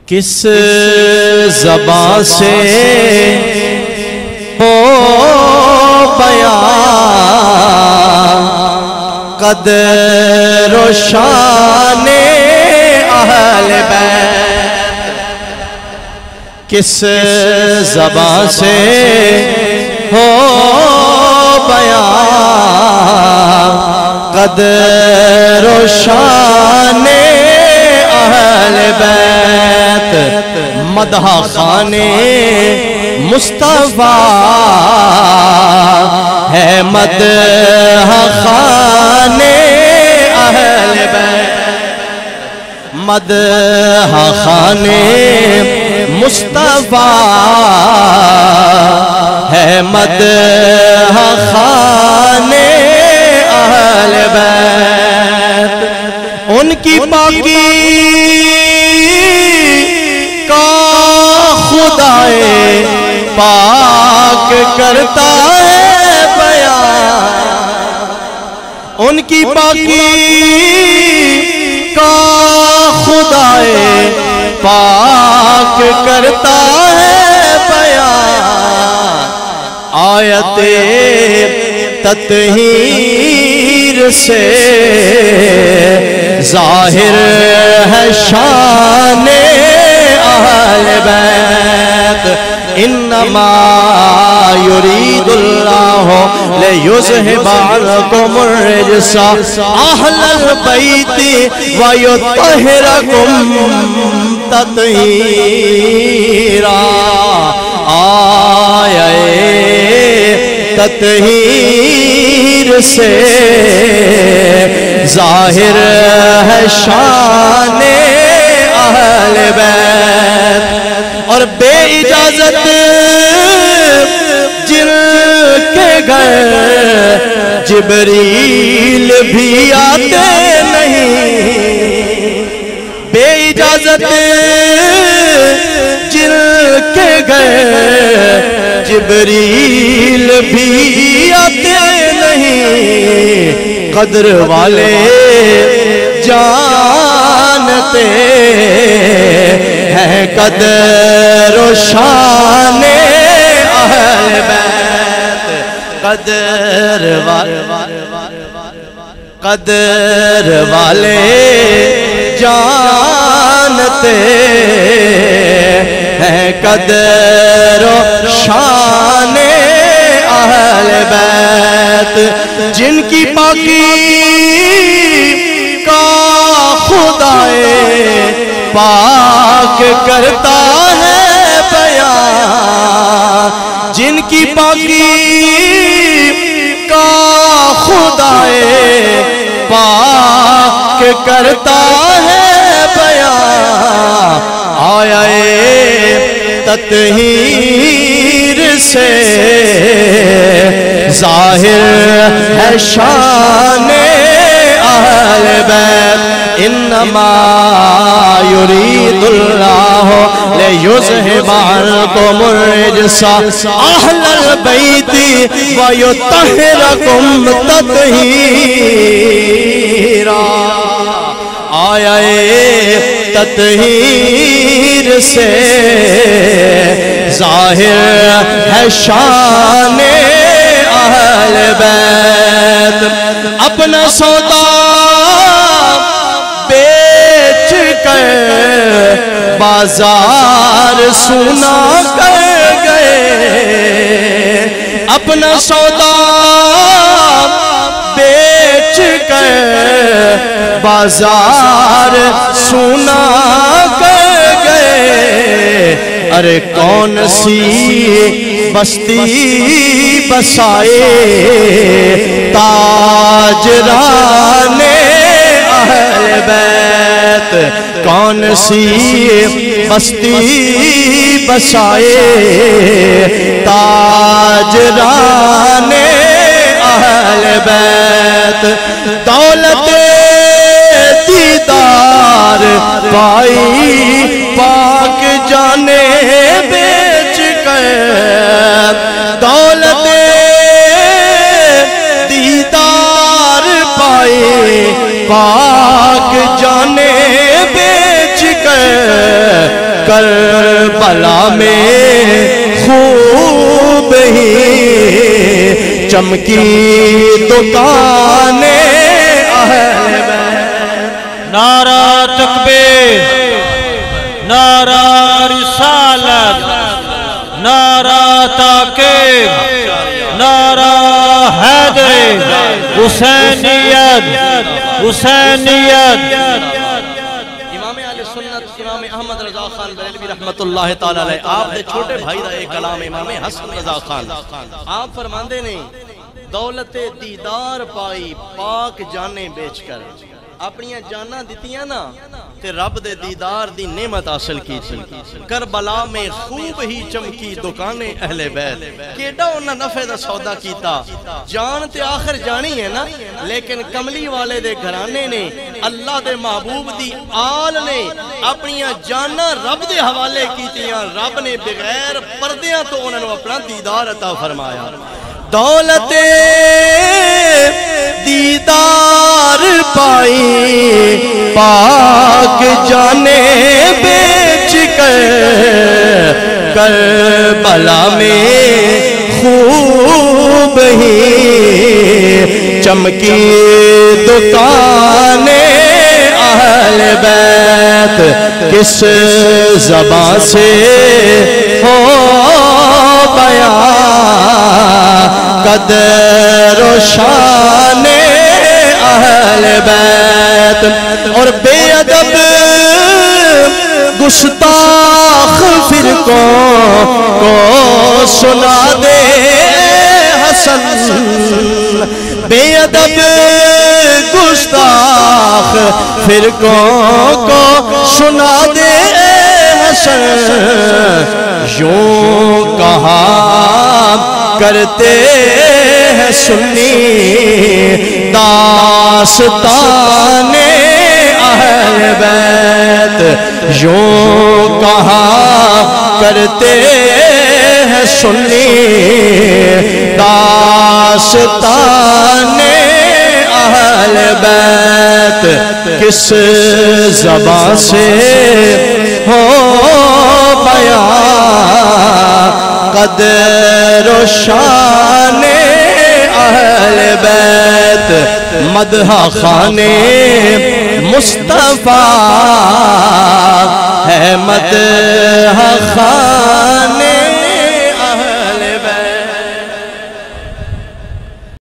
کس زبان سے ہو بیان قدر و شان اہل بیت، کس زبان سے ہو بیان قدر و شان اہل بیت، مدح خانے مصطفیٰ ہے، مدح خانے اہل بیت، مدح خانے مصطفیٰ ہے، مدح خانے اہل بیت، ان کی پاکی کا خدائے پاک کرتا ہے بیان، ان کی پاکی کا خدائے پاک کرتا ہے بیان، آیت تطہیر سے ظاہر ہے شان اہل بیت، انما یرید اللہ لیذہب عنکم الرجس اہل البیت ویطہرکم تطہیرا، آیے تطہیر سے ظاہر ہے شان اہل بیت، اور بے اجازت جن کے گھر جبریل بھی آتے نہیں، بے اجازت جن کے گھر جبریل بھی آتے نہیں، قدر والے جانتے ہیں قدر و شان اہل بیت، قدر والے جانتے ہیں قدر و شان اہل بیت، جن کی پاکی کا خدائے پاک کرتا ہے بیان، جن کی پاکی کا خدائے پاک کرتا ہے بیان، آیا تطہیر سے ظاہر ہے شان اہل بیت، انما یرید اللہ لیذہب عنکم الرجس اہل البیت ویطہرکم تطہیرا، آیا تطہیر سے ظاہر ہے شان اہل بیت، اپنا سودا بیچ کر بازار سونا کر گئے، اپنا سودا بیچ کر بازار سونا کر گئے، ارے کون سی بستی بسائے تاجران اہل بیت، کون سی بستی بسائے تاجران اہل بیت، دولت دیدار پائی پاک جانے بیچ کر، دولت دیدار پائی پاک جانے بیچ کر، کربلا میں خوب ہی چمکی دکانیں اہل بیت۔ نعرہ تکبیر، نعرہ رسالت، نعرہ تاکید، نعرہ حیدری، حسینیت، حسینیت۔ امام اہل سنت امام احمد رضا خان بریلوی رحمت اللہ تعالی علیہ، آپ نے چھوٹے بھائی دا ایک کلام امام حسن رضا خان، آپ فرماندے نے دولت دیدار پائی پاک جانے بیچ کر، اپنی جانا دیتیاں نا تے رب دے دیدار دی نعمت حاصل کی تھی۔ کربلا میں خوب ہی چمکی دکانیں اہل بیت، کیڑا انہاں نفع دا سودا کیتا، جان تے آخر جانی ہے نا، لیکن کملی والے دے گھرانے نے، اللہ دے محبوب دی آل نے اپنی جانا رب دے حوالے کیتیاں، رب نے بغیر پردیاں تو انہوں نے اپنا دیدار عطا فرمایا۔ دولت دیدار پائی پاک جانے بیچ کر، کربلا میں خوب ہی چمکی دکانیں اہل بیت۔ کس زبان سے ہو بیان قدر و شان اہل بیت، اور بے ادب گستاخ فرقوں کو سنا دے حسن، بے ادب گستاخ فرقوں کو سنا دے حسن، یوں کہا کرتے ہیں سنی داستان اہل بیت، یوں کہا کرتے ہیں سنی داستان اہل بیت۔ کس زبان سے ہو بیان قدر و شان اہل بیت، مدح خانے مصطفیٰ ہے مدح خان